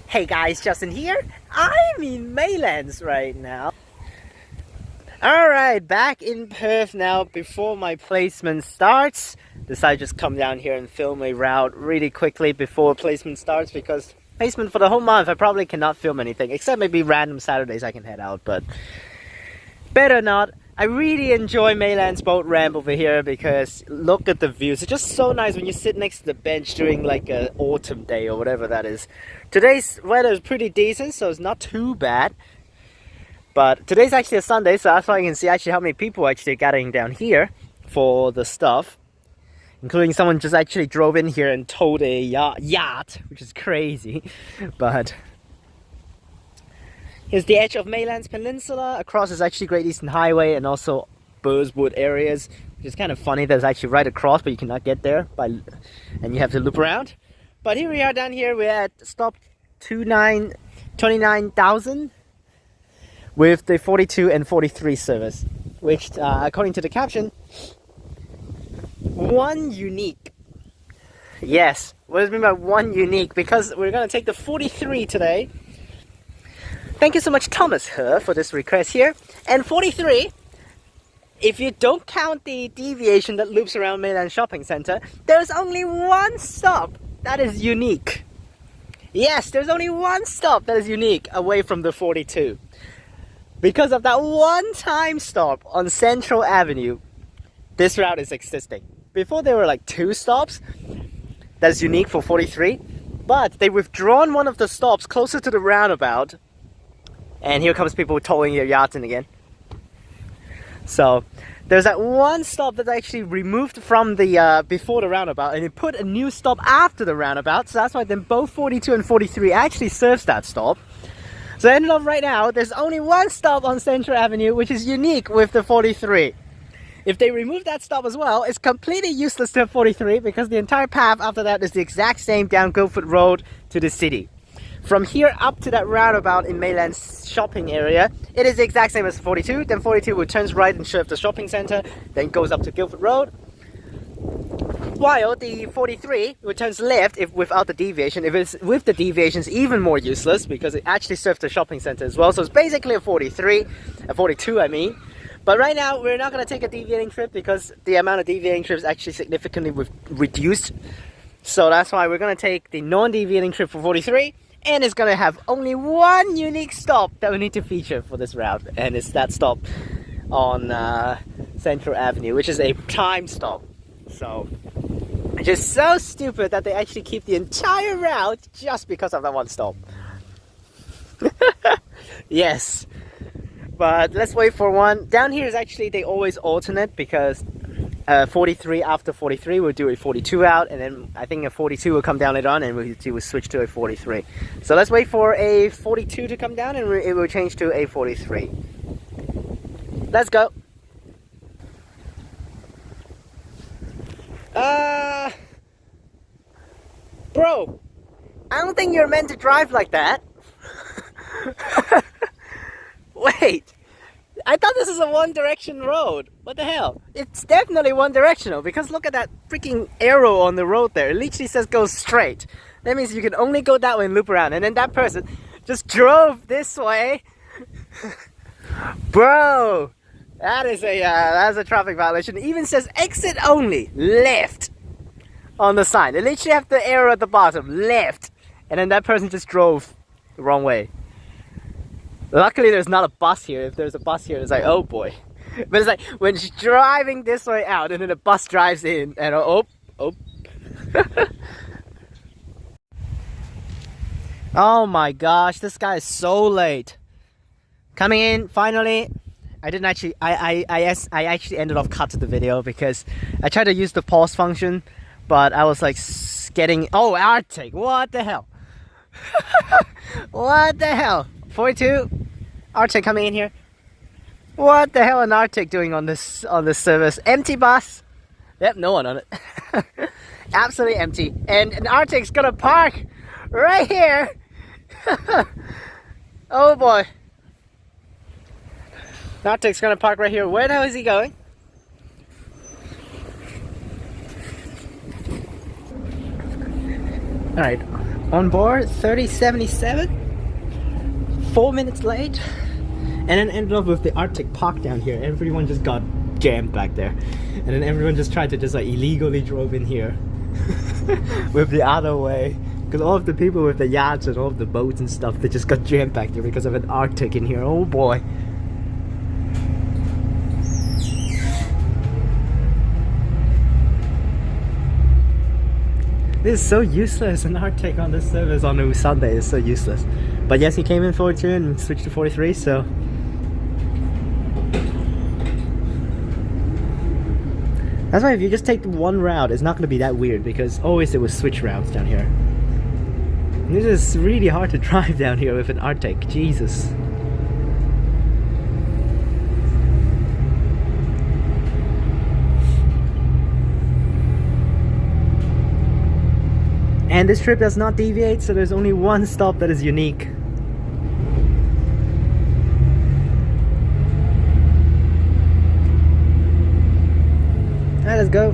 Hey guys, Justin here. I'm in Maylands right now. Alright, back in Perth now before my placement starts. Decided to just come down here and film a route really quickly before placement starts because placement for the whole month I probably cannot film anything except maybe random Saturdays I can head out, but better not. I really enjoy Maylands boat ramp over here because look at the views. It's just so nice when you sit next to the bench during like an autumn day or whatever that is. Today's weather is pretty decent, so it's not too bad. But today's actually a Sunday, so that's why you can see actually how many people are actually gathering down here for the stuff. Including someone just actually drove in here and towed a yacht, which is crazy. But here's the edge of Maylands Peninsula. Across is actually Great Eastern Highway and also Busport areas, which is kind of funny. That's actually right across, but you cannot get there and you have to loop around. But here we are down here. We're at stop 29,000 with the 42 and 43 service, which according to the caption, one unique. Yes, what does it mean by one unique? Because we're going to take the 43 today. Thank you so much, Thomas Her, for this request here. And 43, if you don't count the deviation that loops around Maylands Shopping Centre, there's only one stop that is unique. Yes, there's only one stop that is unique away from the 42. Because of that one time stop on Central Avenue, this route is existing. Before there were like 2 stops that's unique for 43, but they withdrawn one of the stops closer to the roundabout. And here comes people towing their yachts in again. So there's that one stop that's actually removed from the before the roundabout, and they put a new stop after the roundabout. So that's why then both 42 and 43 actually serves that stop. So ended up right now, there's only one stop on Central Avenue, which is unique with the 43. If they remove that stop as well, it's completely useless to 43 because the entire path after that is the exact same down Guildford Road to the city. From here up to that roundabout in Maylands shopping area, it is the exact same as 42. Then 42 will turns right and serve the shopping centre, then goes up to Guildford Road. While the 43 will turns left if without the deviation. If it's with the deviation, it's even more useless because it actually serves the shopping centre as well. So it's basically a 43, a 42 I mean. But right now we're not going to take a deviating trip because the amount of deviating trips actually significantly reduced. So that's why we're going to take the non-deviating trip for 43. And it's going to have only one unique stop that we need to feature for this route. And it's that stop on Central Avenue, which is a time stop. So, it's just so stupid that they actually keep the entire route just because of that one stop. Yes. But let's wait for one. Down here is actually, they always alternate because 43 after 43 we'll do a 42 out, and then I think a 42 will come down later on and we'll switch to a 43. So let's wait for a 42 to come down and it will change to a 43. Let's go. Bro, I don't think you're meant to drive like that. Wait, I thought this is a one-direction road. What the hell? It's definitely one-directional because look at that freaking arrow on the road there. It literally says go straight. That means you can only go that way and loop around. And then that person just drove this way. Bro, that's a traffic violation. It even says exit only, left on the sign. They literally have the arrow at the bottom, left. And then that person just drove the wrong way. Luckily there's not a bus here. If there's a bus here, it's like, oh boy. But it's like, when she's driving this way out and then the bus drives in and oh. Oh my gosh, this guy is so late. Coming in, finally. I didn't actually, I actually ended up cutting the video because I tried to use the pause function, but I was like getting, oh, Arctic, what the hell? What the hell? 42, Arctic coming in here. What the hell is Arctic doing on this service? Empty bus. Yep, no one on it. Absolutely empty. And Arctic's gonna park right here. Oh boy. Arctic's gonna park right here. Where the hell is he going? Alright, On board 3077, 4 minutes late, and then ended up with the Arctic park down here. Everyone just got jammed back there, and then everyone just tried to just like illegally drove in here with the other way, because all of the people with the yachts and all of the boats and stuff, they just got jammed back there because of an Arctic in here. Oh boy. This is so useless. An Arctic on this service on a Sunday is so useless. But yes, he came in 42 and switched to 43, so that's why if you just take the one route, it's not going to be that weird, because always there was switch routes down here. And this is really hard to drive down here with an Arctic. Jesus. And this trip does not deviate, so there's only one stop that is unique. Alright, let's go.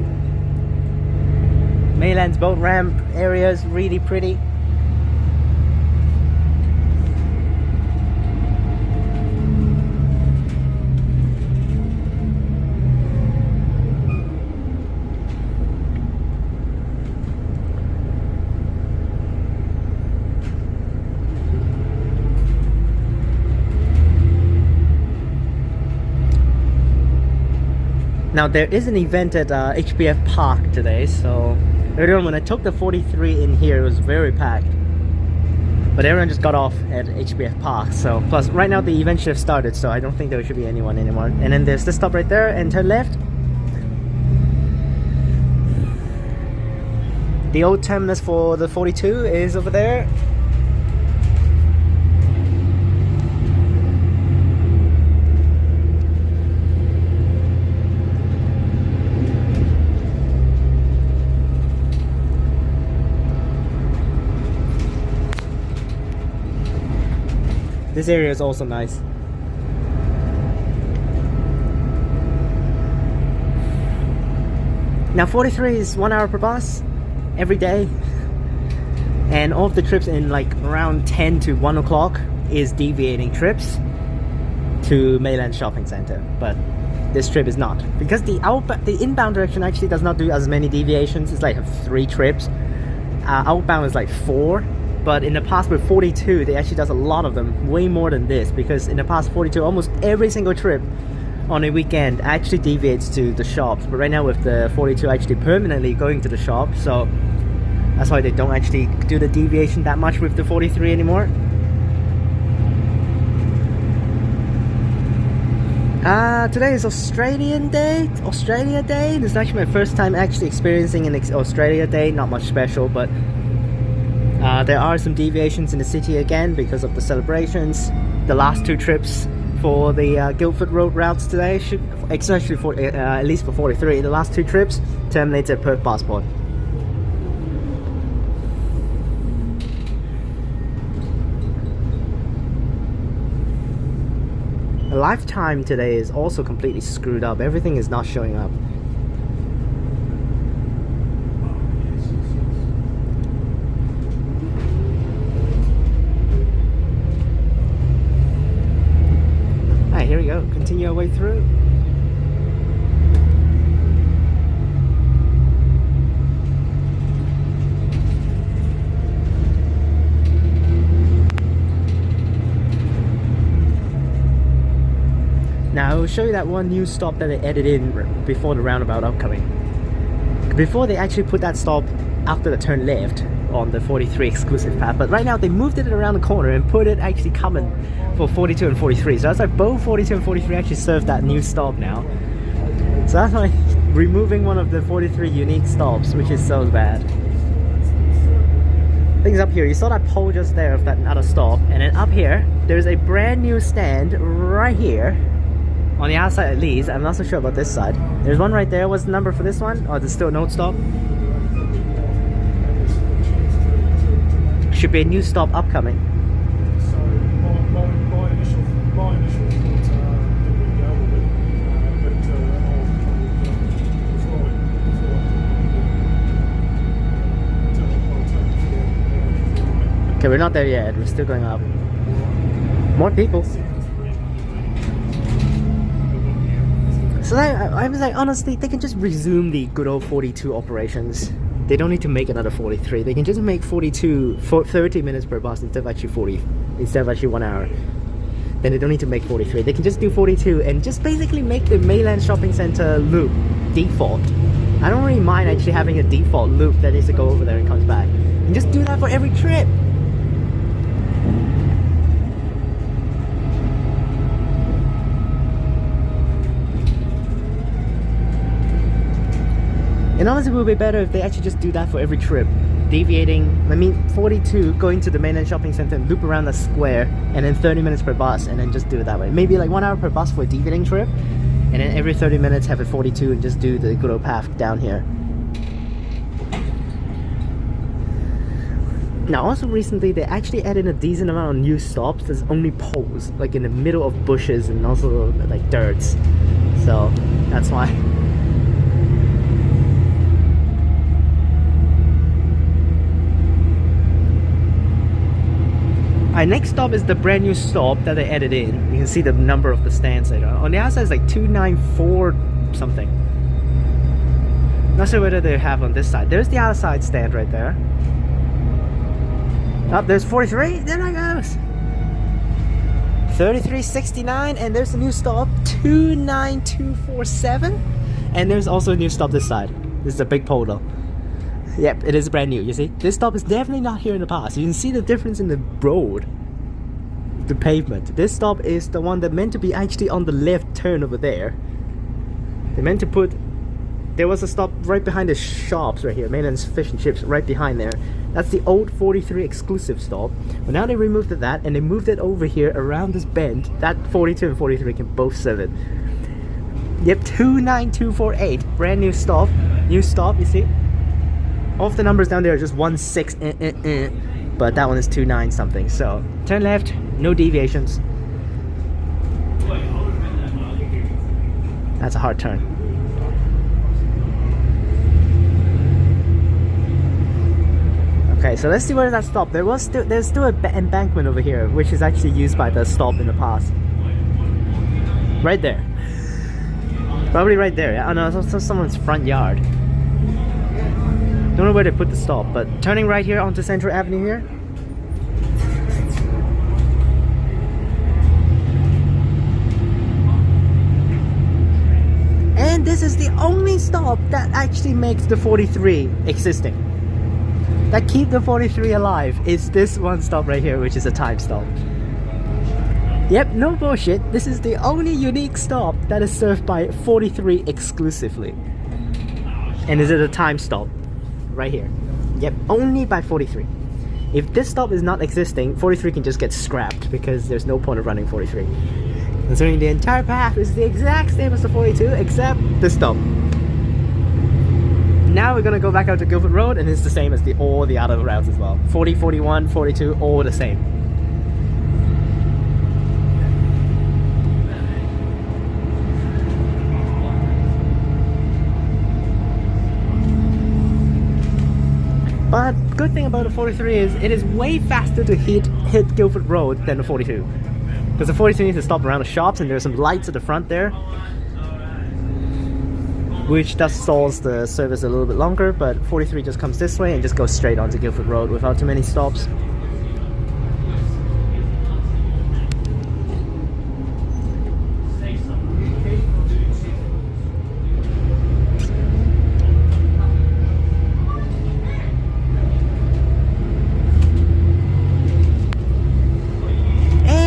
Maylands boat ramp area is really pretty. Now there is an event at HBF Park today, so earlier on when I took the 43 in here, it was very packed. But everyone just got off at HBF Park, so plus right now the event should have started, so I don't think there should be anyone anymore. And then there's this stop right there, and turn left. The old terminus for the 42 is over there. This area is also nice. Now 43 is 1 hour per bus every day, and all of the trips in like around 10 to 1 o'clock is deviating trips to Maylands Shopping Centre, but this trip is not, because the inbound direction actually does not do as many deviations. It's like 3 trips. Outbound is like 4. But in the past with 42, they actually does a lot of them, way more than this, because in the past 42, almost every single trip on a weekend actually deviates to the shops. But right now with the 42 actually permanently going to the shop, so that's why they don't actually do the deviation that much with the 43 anymore. Today is Australia Day. This is actually my first time actually experiencing an Australia Day. Not much special, but there are some deviations in the city again because of the celebrations. The last 2 trips for the Guildford Road routes today, especially for at least for 43, the last 2 trips terminate at Perth Busport. The lifetime today is also completely screwed up. Everything is not showing up. Here we go, continue our way through. Now I will show you that one new stop that they added in before the roundabout upcoming. Before they actually put that stop after the turn left on the 43 exclusive path, but right now they moved it around the corner and put it actually coming for 42 and 43. So that's like both 42 and 43 actually serve that new stop now. So that's like removing one of the 43 unique stops, which is so bad. Things up here, you saw that pole just there of that other stop, and then up here there's a brand new stand right here on the outside at least. I'm not so sure about this side. There's one right there. What's the number for this one? Oh, there's still a note stop. Should be a new stop upcoming. So my initial thought did we go with it, but we're not there yet. We're still going up. More people. So I was like, honestly, they can just resume the good old 42 operations. They don't need to make another 43. They can just make 42 for 30 minutes per bus instead of actually 1 hour. Then they don't need to make 43. They can just do 42 and just basically make the Maylands Shopping Centre loop default. I don't really mind actually having a default loop that needs to go over there and comes back. And just do that for every trip. And honestly, it would be better if they actually just do that for every trip. Deviating, 42 going to the Maylands Shopping Centre and loop around the square, and then 30 minutes per bus, and then just do it that way. Maybe like 1 hour per bus for a deviating trip, and then every 30 minutes have a 42 and just do the good old path down here. Now also recently they actually added a decent amount of new stops. There's only poles, like in the middle of bushes and also like dirts. So that's why. Our next stop is the brand new stop that they added in. You can see the number of the stands later. On the outside it's like 294 something. Not sure whether they have on this side. There's the outside stand right there. Oh, there's 43. There it goes. 3369, and there's a new stop 29247, and there's also a new stop this side. This is a big pole though. Yep, it is brand new, you see? This stop is definitely not here in the past. You can see the difference in the road, the pavement. This stop is the one that meant to be actually on the left turn over there. They meant to put... There was a stop right behind the shops right here, Maylands Fish and Chips, right behind there. That's the old 43 exclusive stop. But now they removed that and they moved it over here around this bend. That 42 and 43 can both serve it. Yep, 29248, brand new stop. New stop, you see? All of the numbers down there are just 16, but that one is 29 something. So turn left, no deviations. That's a hard turn. Okay, so let's see where that stopped. There's still an embankment over here, which is actually used by the stop in the past. Right there. Probably right there. Yeah, oh no, it's someone's front yard. Don't know where they put the stop, but turning right here onto Central Avenue here. And this is the only stop that actually makes the 43 existing. That keep the 43 alive is this one stop right here, which is a time stop. Yep, no bullshit. This is the only unique stop that is served by 43 exclusively. And is it a time stop? Right here. Yep, only by 43. If this stop is not existing, 43 can just get scrapped because there's no point of running 43. Considering the entire path is the exact same as the 42 except this stop. Now we're gonna go back out to Guildford Road and it's the same as all the other routes as well. 40, 41, 42, all the same. But good thing about the 43 is it is way faster to hit Guildford Road than the 42. Because the 42 needs to stop around the shops and there's some lights at the front there, which does stalls the service a little bit longer, but 43 just comes this way and just goes straight onto Guildford Road without too many stops.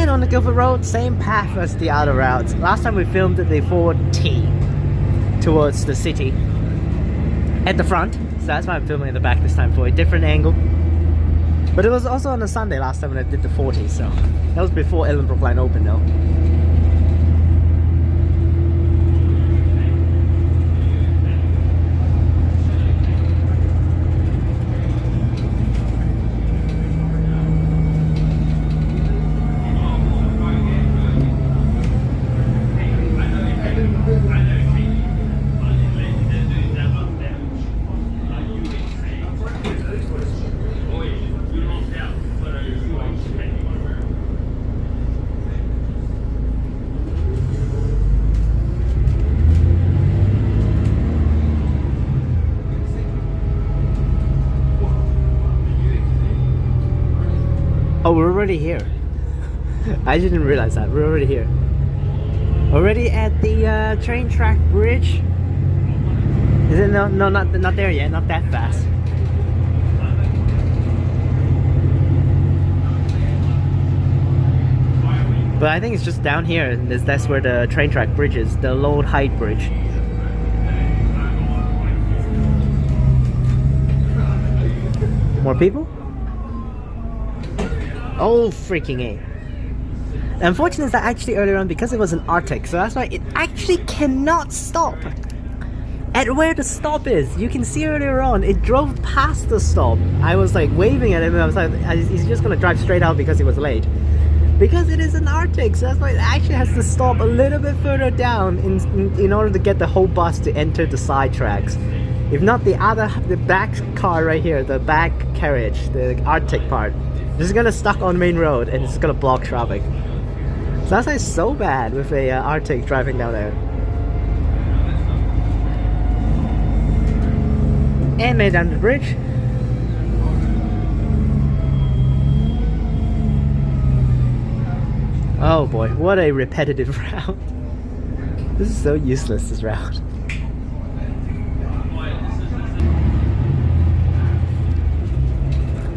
On the Guildford Road, same path as the other routes. Last time we filmed the 4T towards the city at the front, so that's why I'm filming in the back this time for a different angle. But it was also on a Sunday last time when I did the 40, so that was before Ellenbrook line opened though. already here. I didn't realize that. We're already here. Already at the train track bridge. Is it? No, not there yet. Not that fast. But I think it's just down here, and that's where the train track bridge is, the low height bridge. More people? Oh, freaking A. The unfortunate is that actually earlier on, because it was an Arctic, so that's why it actually cannot stop. At where the stop is, you can see earlier on, it drove past the stop. I was like waving at him, and I was like, he's just gonna drive straight out because he was late. Because it is an Arctic, so that's why it actually has to stop a little bit further down in order to get the whole bus to enter the side tracks. If not, the back car right here, the back carriage, the Arctic part, is gonna stuck on main road and it's gonna block traffic. So that's why it's so bad with a Arctic driving down there. And made down the bridge. Oh boy, what a repetitive route. This is so useless, this route.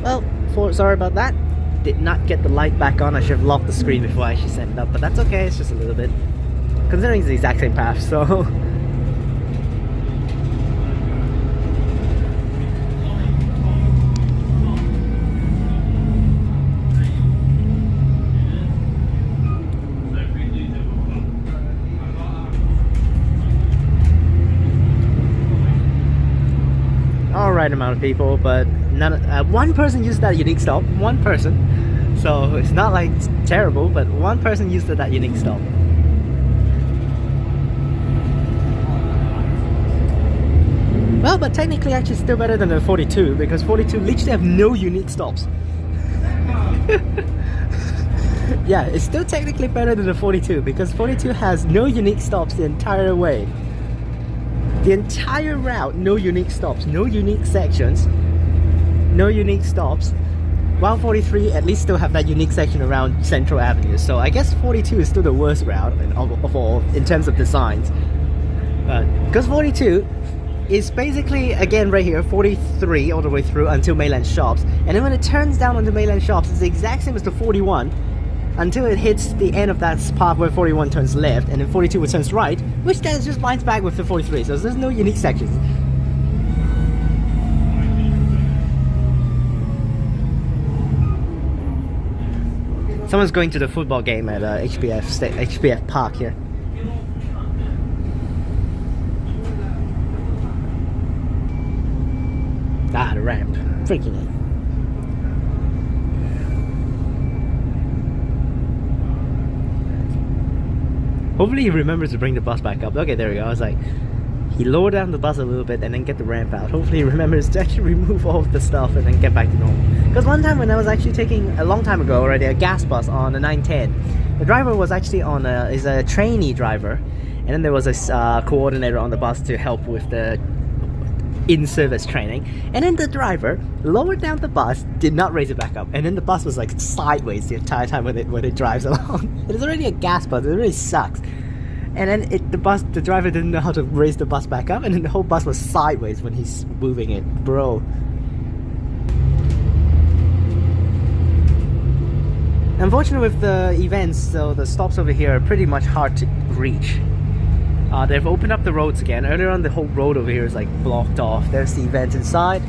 Well, sorry about that. Did not get the light back on. I should have locked the screen before I actually set it up, but that's okay, it's just a little bit. Considering it's the exact same path, so... Right amount of people, but one person used that unique stop. One person, so it's not like it's terrible, but one person used that unique stop. Well, but technically actually still better than the 42, because 42 literally have no unique stops. Yeah, it's still technically better than the 42, because 42 has no unique stops the entire way. The entire route, no unique stops, no unique sections, no unique stops. While 43 at least still have that unique section around Central Avenue. So I guess 42 is still the worst route of all in terms of designs. Because 42 is basically, again right here, 43 all the way through until Maylands Shops. And then when it turns down onto Maylands Shops, it's the exact same as the 41. Until it hits the end of that path where 41 turns left and then 42 turns right, which then just lines back with the 43, so there's no unique sections. Someone's going to the football game at HBF Park here. Ah, the ramp. Freaking it. Hopefully he remembers to bring the bus back up. Okay, there we go. I was like, he lowered down the bus a little bit and then get the ramp out. Hopefully he remembers to actually remove all of the stuff and then get back to normal. Because one time when I was actually taking, a long time ago already, a gas bus on a 910, the driver was actually is a trainee driver, and then there was a coordinator on the bus to help with the in-service training, and then the driver lowered down the bus, did not raise it back up, and then the bus was like sideways the entire time when it drives along. And it's already a gas bus, it really sucks. And then the driver didn't know how to raise the bus back up, and then the whole bus was sideways when he's moving it, bro. Unfortunately with the events, so the stops over here are pretty much hard to reach. They've opened up the roads again. Earlier on the whole road over here is like blocked off. There's the event inside.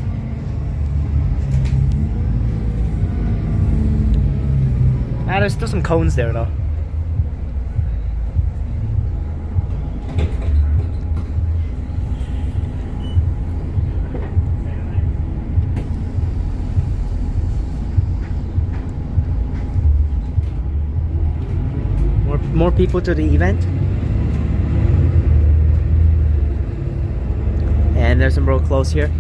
There's still some cones there though. More people to the event. And there's some road closed here.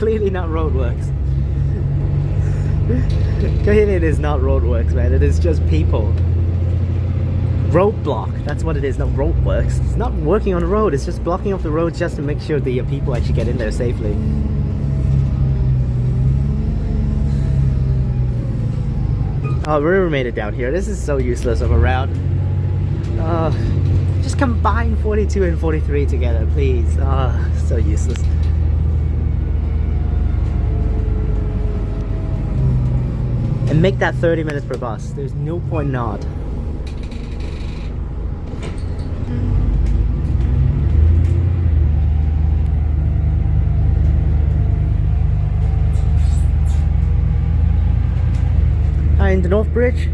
clearly not roadworks. Clearly it is not roadworks, man. It is just people. Roadblock, that's what it is, not roadworks. It's not working on the road, it's just blocking off the road just to make sure the people actually get in there safely. Oh, we really made it down here. This is so useless of a route. Just combine 42 and 43 together, please. So useless. And make that 30 minutes per bus. There's no point not. In the North Bridge.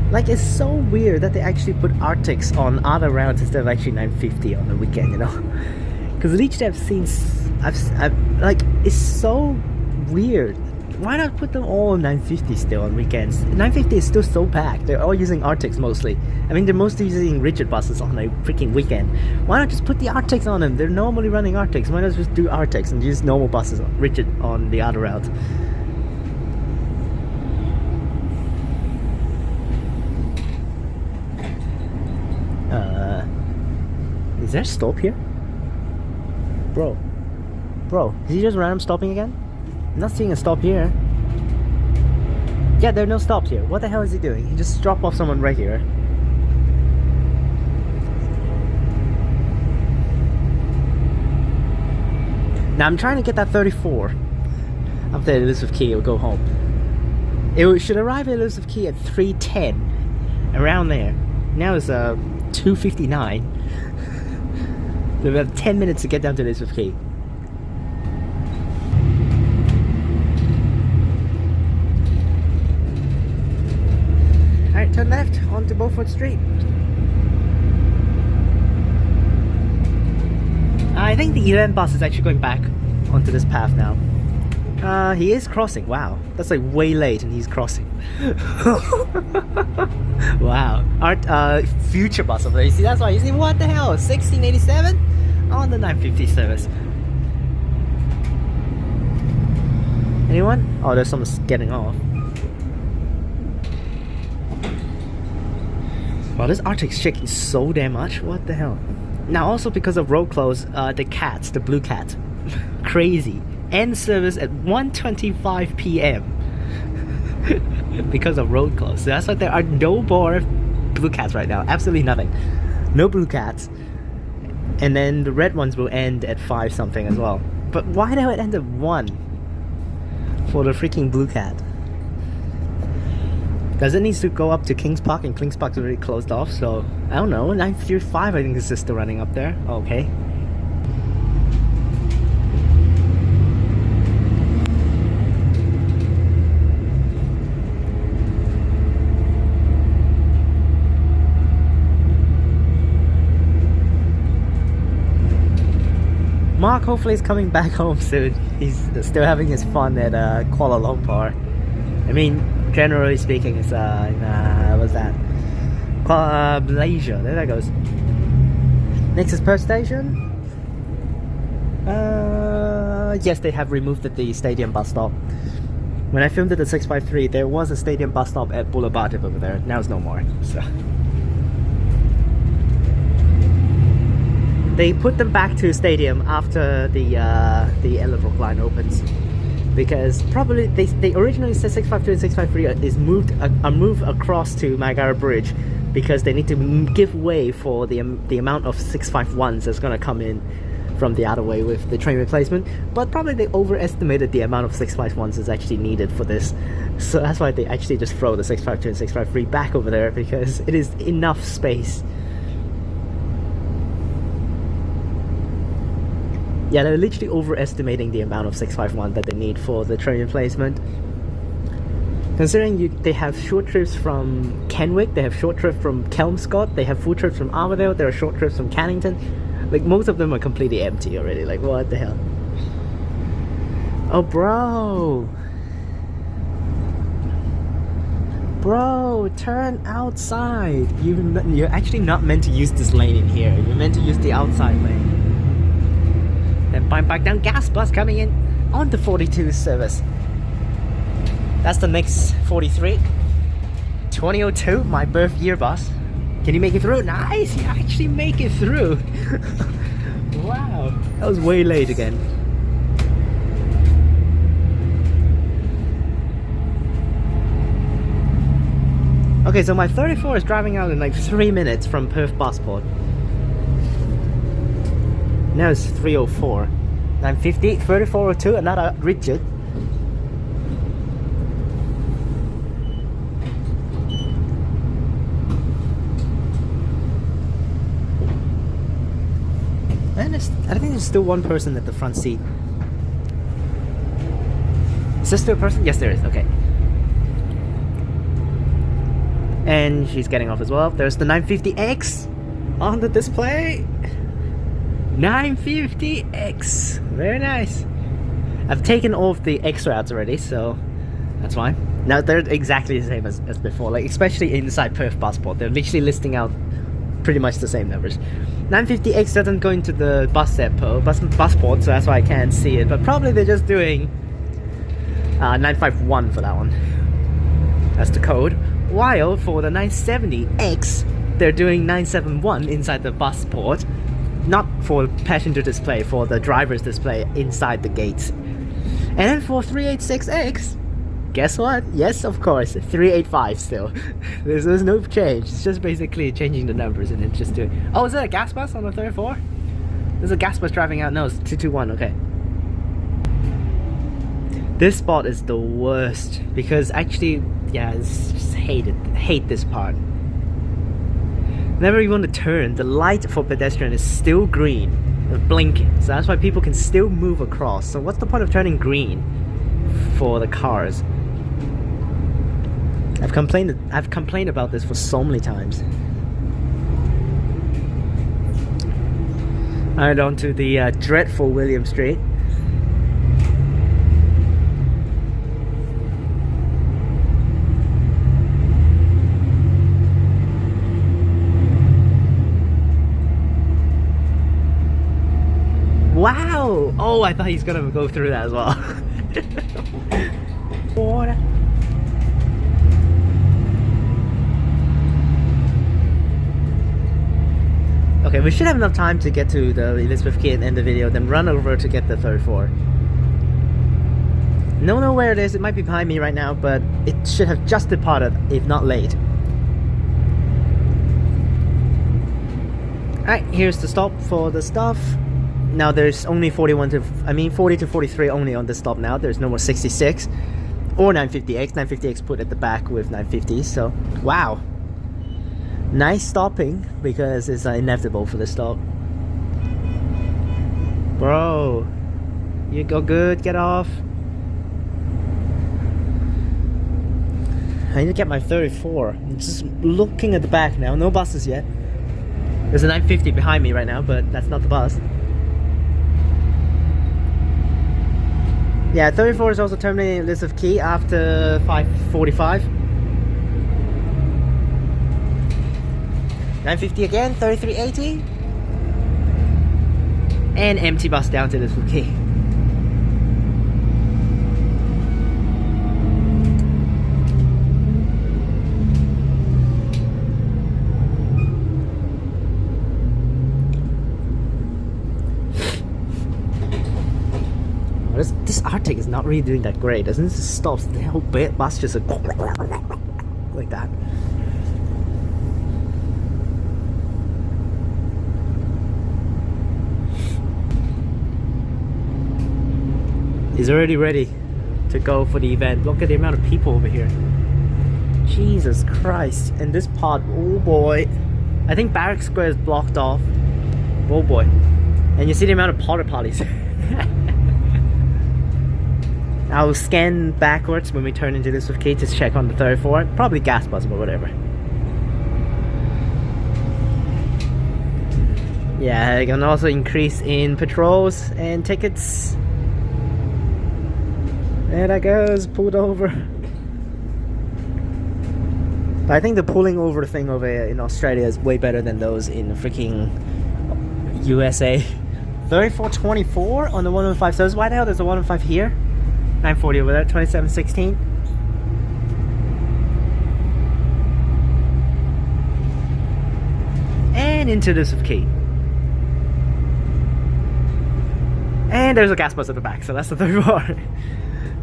Like, it's so weird that they actually put Arctics on other routes instead of actually 950 on the weekend, you know? Because each day I've seen, like, it's so weird. Why not put them all on 950 still on weekends? 950 is still so packed. They're all using Arctics mostly. I mean, they're mostly using rigid buses on a freaking weekend. Why not just put the Arctics on them? They're normally running Arctics. Why not just do Arctics and use normal buses, rigid on the other routes? Is there a stop here? Bro, is he just random stopping again? I'm not seeing a stop here. Yeah, there are no stops here. What the hell is he doing? He just dropped off someone right here. Now I'm trying to get that 34 after Elizabeth Quay. Will go home. It should arrive at Elizabeth Quay at 3:10, around there. Now it's 2:59. So we have 10 minutes to get down to Elizabeth Quay. Alright, turn left onto Beaufort Street. I think the ELAN bus is actually going back onto this path now. He is crossing. Wow, that's like way late and he's crossing. Wow. Our future bus over there. You see, that's why you see, what the hell? 1687 on the 950 service. Anyone? Oh, there's someone getting off. Wow, this Arctic's shaking so damn much. What the hell? Now, also because of road close, the cats, the blue cat, crazy. End service at 1:25 p.m. because of road close. So that's why there are no more blue cats right now. Absolutely nothing. No blue cats. And then the red ones will end at 5 something as well. But why do it end at 1 for the freaking blue cat? Does it need to go up to Kings Park, and Kings Park's already closed off, so I don't know. 935 I think is still running up there. Okay. Mark hopefully is coming back home soon. He's still having his fun at Kuala Lumpur. I mean, generally speaking, it's what's that? Malaysia. There that goes. Next is Perth Station. Yes, they have removed the stadium bus stop. When I filmed it at 653, there was a stadium bus stop at Boulevard over there. Now it's no more. So they put them back to stadium after the Ellerbrook line opens, because probably they originally said 652 and 653 is moved across to Niagara Bridge because they need to give way for the amount of 651s that's going to come in from the other way with the train replacement. But probably they overestimated the amount of 651s is actually needed for this, so that's why they actually just throw the 652 and 653 back over there, because it is enough space. Yeah, they're literally overestimating the amount of 651 that they need for the train replacement. Considering they have short trips from Kenwick, they have short trips from Kelmscott, they have full trips from Armadale, there are short trips from Cannington. Like, most of them are completely empty already. Like, what the hell? Oh, bro! Bro, turn outside. You're actually not meant to use this lane in here. You're meant to use the outside lane. Then back down, gas bus coming in on the 42 service. That's the next 43. 2002, my birth year bus. Can you make it through? Nice, you actually make it through. Wow, that was way late again. Okay, so my 34 is driving out in like 3 minutes from Perth Busport. Now it's 3:04. 950, 3402, another rigid. And I think there's still one person at the front seat. Is there still a person? Yes, there is. Okay. And she's getting off as well. There's the 950X on the display. 950X. Very nice. I've taken off the X routes already, so that's fine. Now they're exactly the same as before, like especially inside Perth Busport. They're literally listing out pretty much the same numbers. 950X doesn't go into the bus depot, Busport, so that's why I can't see it. But probably they're just doing 951 for that one. That's the code. While for the 970X, they're doing 971 inside the Busport. Not for passenger display, for the driver's display inside the gates. And then for 386X, guess what? Yes, of course, 385 still. There's no change. It's just basically changing the numbers and then just doing... Oh, is that a gas bus on the 34? There's a gas bus driving out. No, it's 221, okay. This spot is the worst because actually, yeah, it's just hate this part. Whenever you want to turn, the light for pedestrian is still green, blinking, so that's why people can still move across. So what's the point of turning green for the cars? I've complained about this for so many times. Alright, on to the dreadful William Street. Wow! Oh, I thought he's gonna go through that as well. Water. Okay, we should have enough time to get to the Elizabeth Quay and end the video, then run over to get the 34. Don't know where it is, it might be behind me right now, but it should have just departed, if not late. Alright, here's the stop for the stuff. Now there's only 40 to 43 only on this stop now. There's no more 66 or 950X. 950X put at the back with 950. So wow, nice stopping because it's inevitable for the stop. Bro, you go good. Get off. I need to get my 34. I'm just looking at the back now. No buses yet. There's a 950 behind me right now, but that's not the bus. Yeah, 34 is also terminating Elizabeth Quay after 5:45. 950 again, 3380. And empty bus down to Elizabeth Quay. This Arctic is not really doing that great. Doesn't it stop the whole bus just like that? He's already ready to go for the event. Look at the amount of people over here. Jesus Christ. And this part, oh boy. I think Barrack Square is blocked off. Oh boy. And you see the amount of porta potties. I'll scan backwards when we turn into this with Quay to check on the 34. Probably gas bus, but whatever. Yeah, I can also increase in patrols and tickets. There that goes, pulled over. But I think the pulling over thing over in Australia is way better than those in freaking USA. 3424 on the 115. So why the hell there's a 115 here? 940 over there, 2716. And into this of Quay. And there's a gas bus at the back, so that's the 34.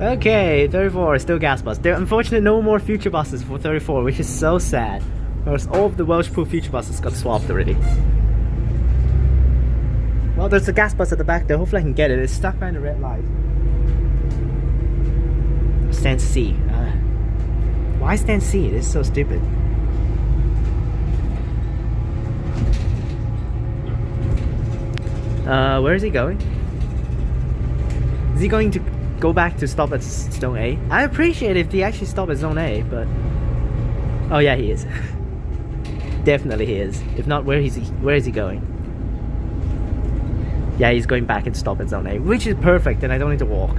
Okay, 34 is still gas bus. There are unfortunately no more future buses for 34, which is so sad. Because all of the Welsh-proof future buses got swapped already. Well, there's a gas bus at the back there. Hopefully I can get it. It's stuck behind the red light. Stand C. Why stand C? This is so stupid. Where is he going? Is he going to go back to stop at Zone A? I appreciate if he actually stopped at Zone A, but... Oh yeah, he is. Definitely he is. If not, where is he going? Yeah, he's going back and stop at Zone A, which is perfect, and I don't need to walk.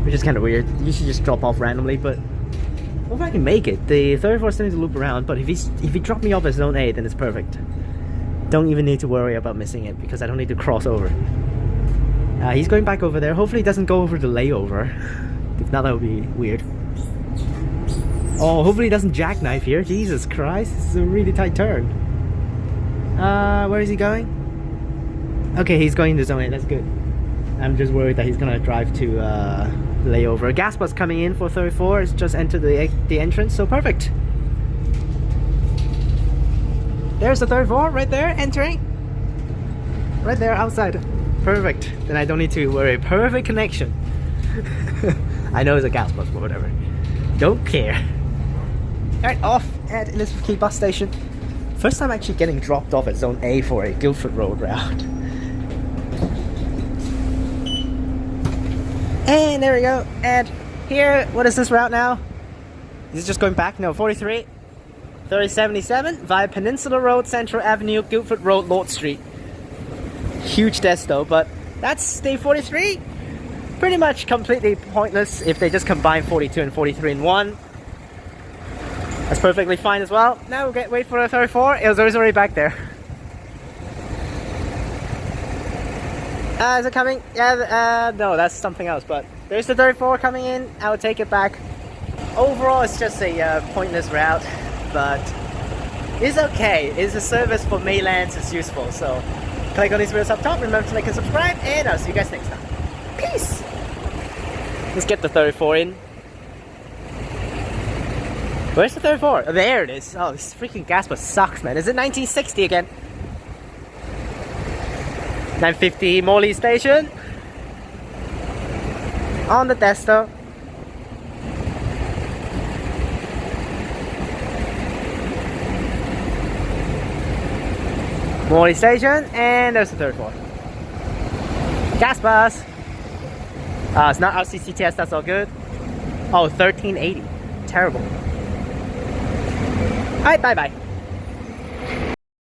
Which is kind of weird. You should just drop off randomly, but... Well, if I can make it. The 34 still needs to loop around, but if he dropped me off at Zone A, then it's perfect. Don't even need to worry about missing it, because I don't need to cross over. He's going back over there. Hopefully he doesn't go over the layover. If not, that would be weird. Oh, hopefully he doesn't jackknife here. Jesus Christ, this is a really tight turn. Where is he going? Okay, he's going to Zone A, that's good. I'm just worried that he's gonna drive to layover. A gas bus coming in for 34. It's just entered the entrance, so perfect. There's the 34 right there, entering. Right there outside. Perfect. Then I don't need to worry. Perfect connection. I know it's a gas bus, but whatever. Don't care. Alright, off at Elizabeth Quay bus station. First time actually getting dropped off at Zone A for a Guildford Road route. And there we go. And here, what is this route now? Is it just going back? No, 43. 3077 via Peninsula Road, Central Avenue, Guildford Road, Lord Street. Huge desk though, but that's day 43. Pretty much completely pointless if they just combine 42 and 43 in one. That's perfectly fine as well. Now we'll wait for the 34. It was already back there. Is it coming? Yeah, no, that's something else, but there's the 34 coming in. I will take it back. Overall, it's just a pointless route, but it's okay. It's a service for Maylands. It's useful, so click on these videos up top. Remember to like and subscribe, and I'll see you guys next time. Peace! Let's get the 34 in. Where's the 34? Oh, there it is. Oh, this freaking gas bus sucks, man. Is it 1960 again? 950 Morley Station. On the Desto. Morley Station, and there's the 34. Gas bus. It's not RCCTS, that's all good. Oh, 1380. Terrible. Alright, bye bye.